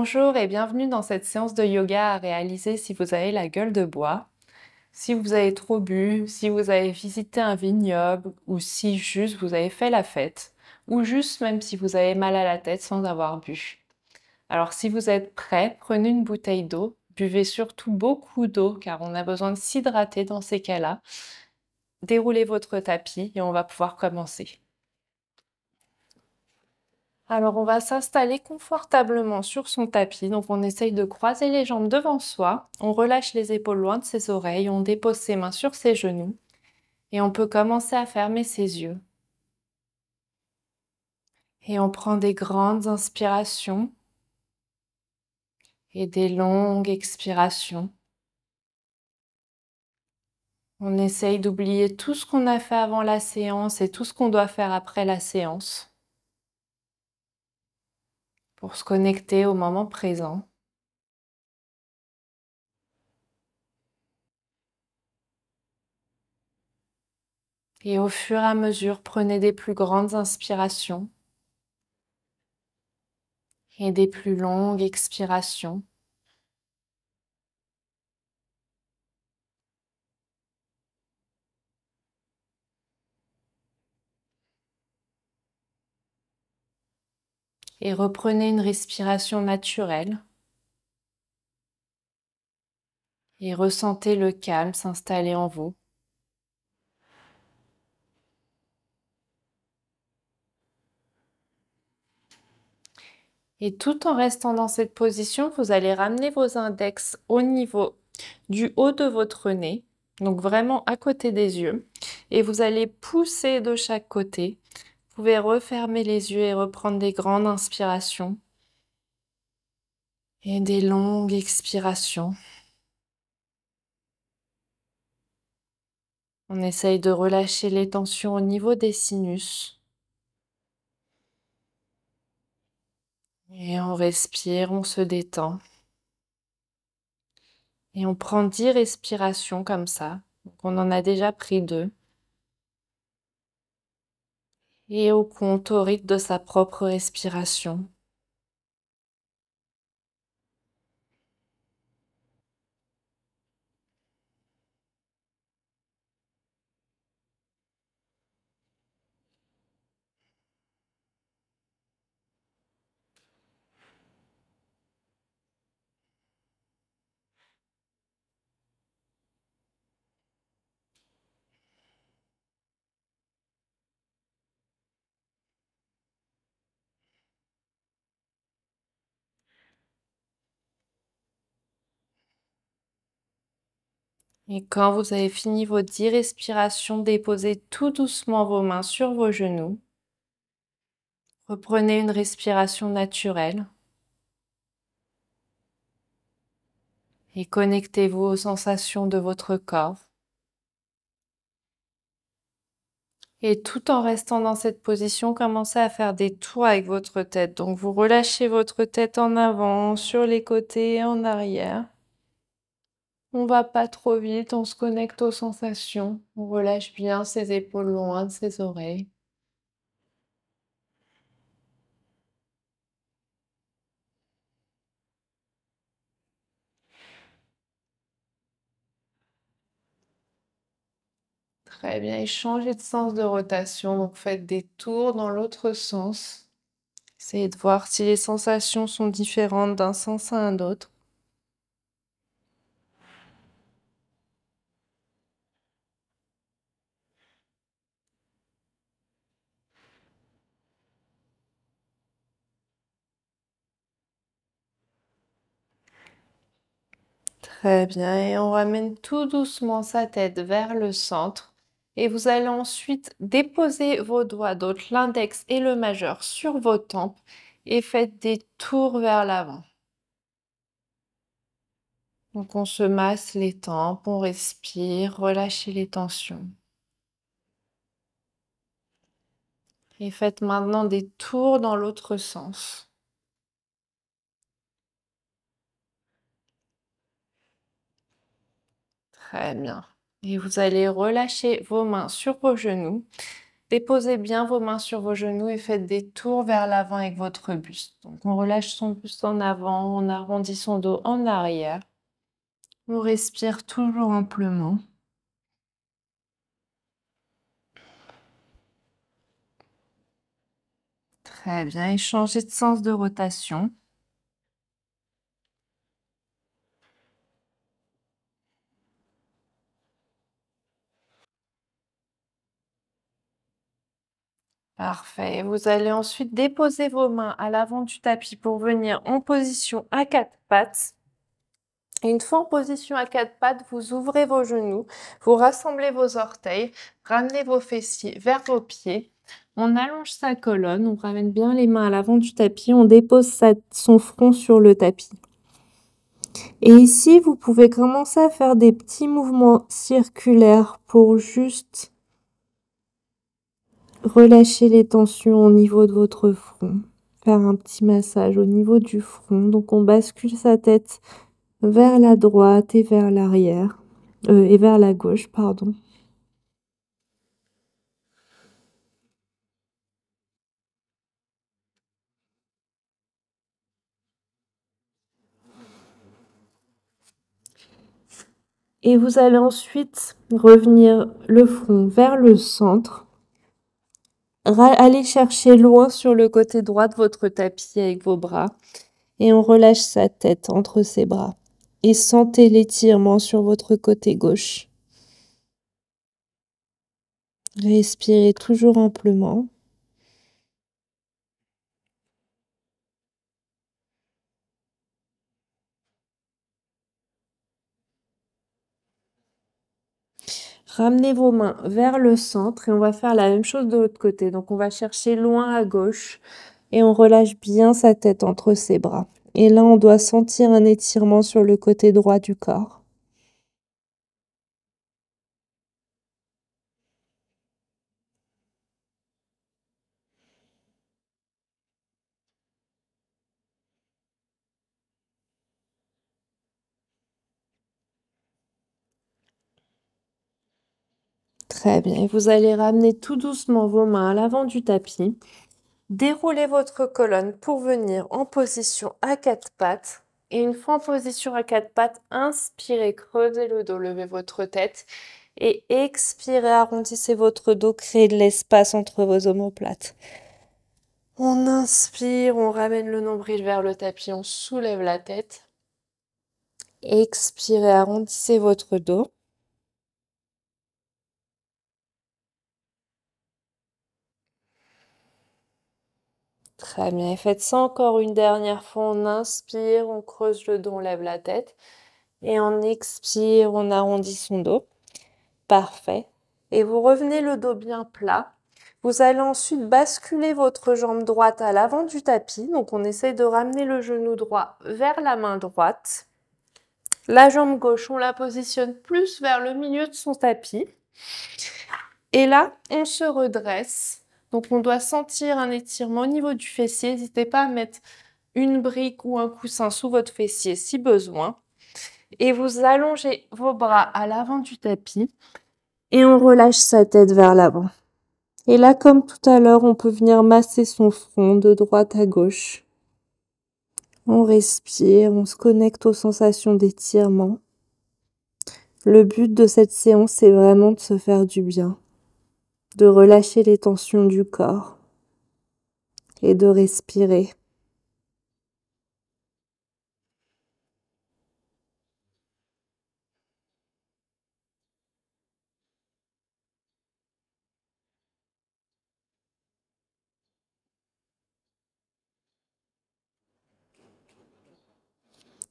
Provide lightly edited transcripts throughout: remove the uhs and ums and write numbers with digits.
Bonjour et bienvenue dans cette séance de yoga à réaliser si vous avez la gueule de bois, si vous avez trop bu, si vous avez visité un vignoble ou si juste vous avez fait la fête, ou juste même si vous avez mal à la tête sans avoir bu. Alors si vous êtes prêt, prenez une bouteille d'eau, buvez surtout beaucoup d'eau car on a besoin de s'hydrater dans ces cas-là. Déroulez votre tapis et on va pouvoir commencer. Alors, on va s'installer confortablement sur son tapis. Donc, on essaye de croiser les jambes devant soi. On relâche les épaules loin de ses oreilles. On dépose ses mains sur ses genoux. Et on peut commencer à fermer ses yeux. Et on prend des grandes inspirations et des longues expirations. On essaye d'oublier tout ce qu'on a fait avant la séance et tout ce qu'on doit faire après la séance pour se connecter au moment présent. Et au fur et à mesure, prenez des plus grandes inspirations et des plus longues expirations. Et reprenez une respiration naturelle et ressentez le calme s'installer en vous. Et tout en restant dans cette position, vous allez ramener vos index au niveau du haut de votre nez, donc vraiment à côté des yeux, et vous allez pousser de chaque côté. Vous pouvez refermer les yeux et reprendre des grandes inspirations et des longues expirations. On essaye de relâcher les tensions au niveau des sinus. Et on respire, on se détend. Et on prend 10 respirations comme ça. Donc on en a déjà pris 2. Et au compte, au rythme de sa propre respiration. Et quand vous avez fini vos 10 respirations, déposez tout doucement vos mains sur vos genoux. Reprenez une respiration naturelle. Et connectez-vous aux sensations de votre corps. Et tout en restant dans cette position, commencez à faire des tours avec votre tête. Donc vous relâchez votre tête en avant, sur les côtés et en arrière. On va pas trop vite, on se connecte aux sensations. On relâche bien ses épaules loin de ses oreilles. Très bien, et changez de sens de rotation. Donc faites des tours dans l'autre sens. Essayez de voir si les sensations sont différentes d'un sens à un autre. Très bien, et on ramène tout doucement sa tête vers le centre. Et vous allez ensuite déposer vos doigts, donc l'index et le majeur, sur vos tempes et faites des tours vers l'avant. Donc on se masse les tempes, on respire, relâchez les tensions. Et faites maintenant des tours dans l'autre sens. Très bien. Et vous allez relâcher vos mains sur vos genoux. Déposez bien vos mains sur vos genoux et faites des tours vers l'avant avec votre buste. Donc on relâche son buste en avant, on arrondit son dos en arrière. On respire toujours amplement. Très bien, et changez de sens de rotation. Parfait. Vous allez ensuite déposer vos mains à l'avant du tapis pour venir en position à quatre pattes. Et une fois en position à quatre pattes, vous ouvrez vos genoux, vous rassemblez vos orteils, ramenez vos fessiers vers vos pieds. On allonge sa colonne, on ramène bien les mains à l'avant du tapis, on dépose son front sur le tapis. Et ici, vous pouvez commencer à faire des petits mouvements circulaires pour juste relâcher les tensions au niveau de votre front. Faire un petit massage au niveau du front. Donc on bascule sa tête vers la droite et vers l'arrière. Et vers la gauche, pardon. Et vous allez ensuite revenir le front vers le centre. Allez chercher loin sur le côté droit de votre tapis avec vos bras. Et on relâche sa tête entre ses bras. Et sentez l'étirement sur votre côté gauche. Respirez toujours amplement. Ramenez vos mains vers le centre et on va faire la même chose de l'autre côté. Donc on va chercher loin à gauche et on relâche bien sa tête entre ses bras. Et là, on doit sentir un étirement sur le côté droit du corps. Très bien. Et vous allez ramener tout doucement vos mains à l'avant du tapis. Déroulez votre colonne pour venir en position à quatre pattes. Et une fois en position à quatre pattes, inspirez, creusez le dos, levez votre tête. Et expirez, arrondissez votre dos, créez de l'espace entre vos omoplates. On inspire, on ramène le nombril vers le tapis, on soulève la tête. Expirez, arrondissez votre dos. Très bien, et faites ça encore une dernière fois. On inspire, on creuse le dos, on lève la tête. Et on expire, on arrondit son dos. Parfait. Et vous revenez le dos bien plat. Vous allez ensuite basculer votre jambe droite à l'avant du tapis. Donc on essaye de ramener le genou droit vers la main droite. La jambe gauche, on la positionne plus vers le milieu de son tapis. Et là, on se redresse. Donc on doit sentir un étirement au niveau du fessier. N'hésitez pas à mettre une brique ou un coussin sous votre fessier si besoin. Et vous allongez vos bras à l'avant du tapis. Et on relâche sa tête vers l'avant. Et là, comme tout à l'heure, on peut venir masser son front de droite à gauche. On respire, on se connecte aux sensations d'étirement. Le but de cette séance, c'est vraiment de se faire du bien, de relâcher les tensions du corps et de respirer.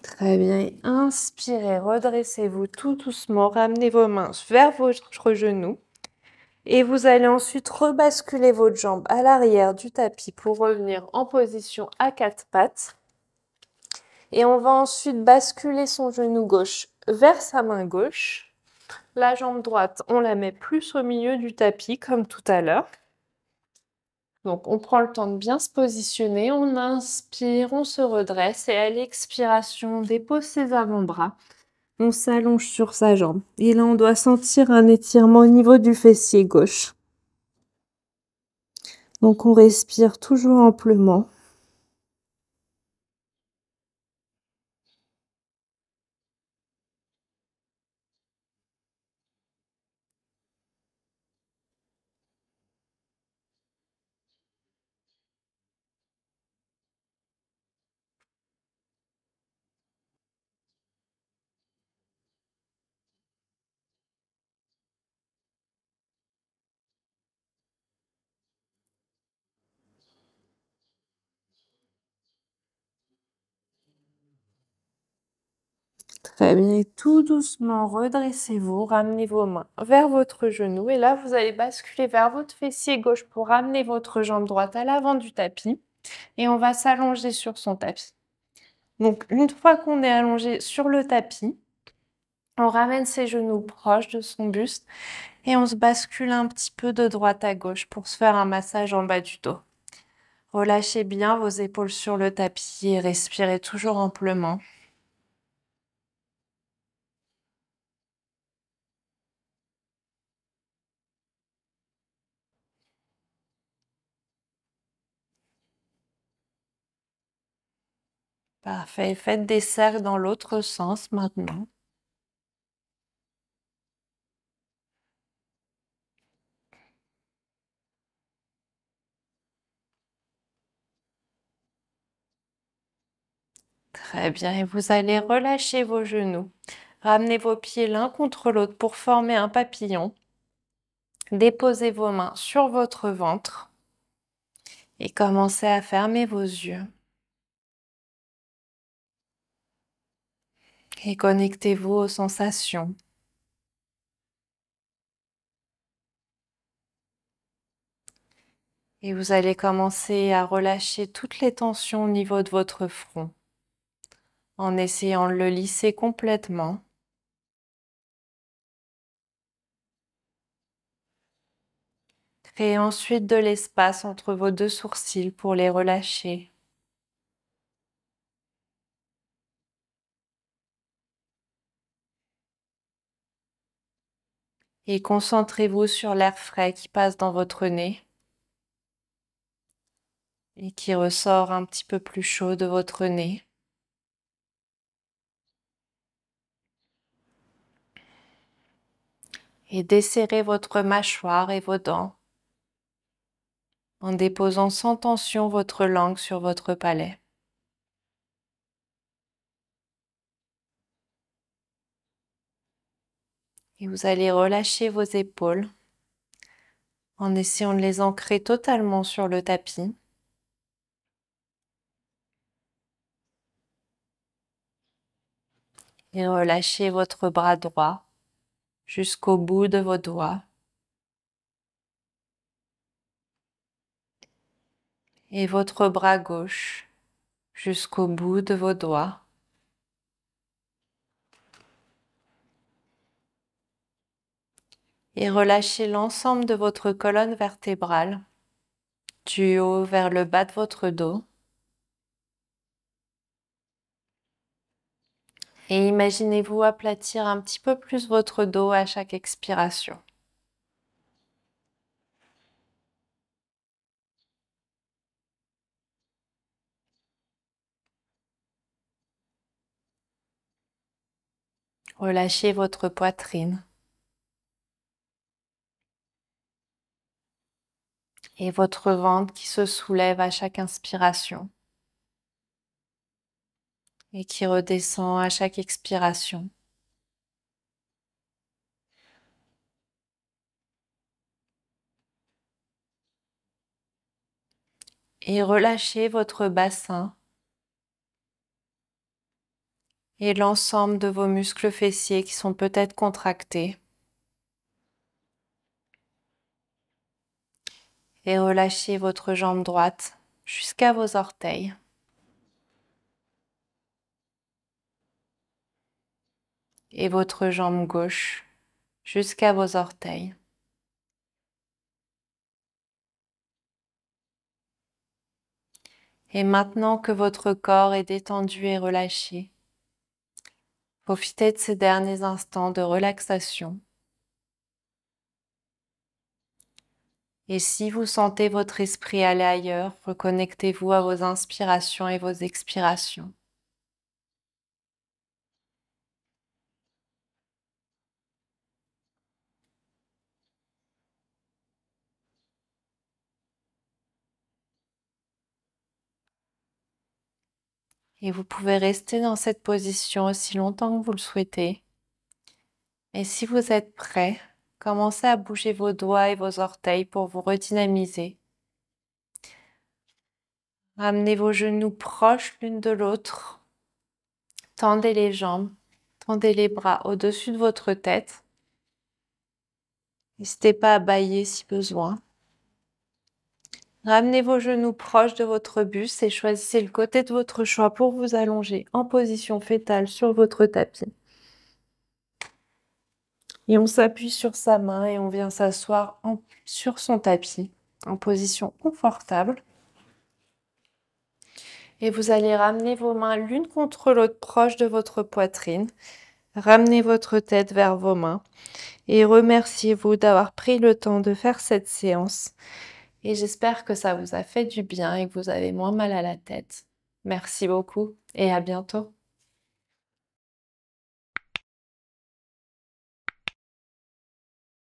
Très bien. Inspirez, redressez-vous tout doucement. Ramenez vos mains vers votre genou. Et vous allez ensuite rebasculer votre jambe à l'arrière du tapis pour revenir en position à quatre pattes. Et on va ensuite basculer son genou gauche vers sa main gauche. La jambe droite, on la met plus au milieu du tapis comme tout à l'heure. Donc on prend le temps de bien se positionner, on inspire, on se redresse et à l'expiration, on dépose ses avant-bras. On s'allonge sur sa jambe. Et là, on doit sentir un étirement au niveau du fessier gauche. Donc on respire toujours amplement. Très bien, et tout doucement, redressez-vous, ramenez vos mains vers votre genou et là, vous allez basculer vers votre fessier gauche pour ramener votre jambe droite à l'avant du tapis et on va s'allonger sur son tapis. Donc, une fois qu'on est allongé sur le tapis, on ramène ses genoux proches de son buste et on se bascule un petit peu de droite à gauche pour se faire un massage en bas du dos. Relâchez bien vos épaules sur le tapis et respirez toujours amplement. Parfait. Faites des cercles dans l'autre sens maintenant. Très bien. Et vous allez relâcher vos genoux. Ramenez vos pieds l'un contre l'autre pour former un papillon. Déposez vos mains sur votre ventre et commencez à fermer vos yeux. Et connectez-vous aux sensations. Et vous allez commencer à relâcher toutes les tensions au niveau de votre front en essayant de le lisser complètement. Créez ensuite de l'espace entre vos deux sourcils pour les relâcher. Et concentrez-vous sur l'air frais qui passe dans votre nez et qui ressort un petit peu plus chaud de votre nez. Et desserrez votre mâchoire et vos dents en déposant sans tension votre langue sur votre palais. Et vous allez relâcher vos épaules en essayant de les ancrer totalement sur le tapis. Et relâchez votre bras droit jusqu'au bout de vos doigts. Et votre bras gauche jusqu'au bout de vos doigts. Et relâchez l'ensemble de votre colonne vertébrale, du haut vers le bas de votre dos. Et imaginez-vous aplatir un petit peu plus votre dos à chaque expiration. Relâchez votre poitrine et votre ventre qui se soulève à chaque inspiration et qui redescend à chaque expiration. Et relâchez votre bassin et l'ensemble de vos muscles fessiers qui sont peut-être contractés. Et relâchez votre jambe droite jusqu'à vos orteils. Et votre jambe gauche jusqu'à vos orteils. Et maintenant que votre corps est détendu et relâché, profitez de ces derniers instants de relaxation Et si vous sentez votre esprit aller ailleurs, reconnectez-vous à vos inspirations et vos expirations. Et vous pouvez rester dans cette position aussi longtemps que vous le souhaitez. Et si vous êtes prêt, commencez à bouger vos doigts et vos orteils pour vous redynamiser. Ramenez vos genoux proches l'une de l'autre. Tendez les jambes, tendez les bras au-dessus de votre tête. N'hésitez pas à bâiller si besoin. Ramenez vos genoux proches de votre buste et choisissez le côté de votre choix pour vous allonger en position fétale sur votre tapis. Et on s'appuie sur sa main et on vient s'asseoir sur son tapis en position confortable. Et vous allez ramener vos mains l'une contre l'autre proche de votre poitrine. Ramenez votre tête vers vos mains et remerciez-vous d'avoir pris le temps de faire cette séance. Et j'espère que ça vous a fait du bien et que vous avez moins mal à la tête. Merci beaucoup et à bientôt.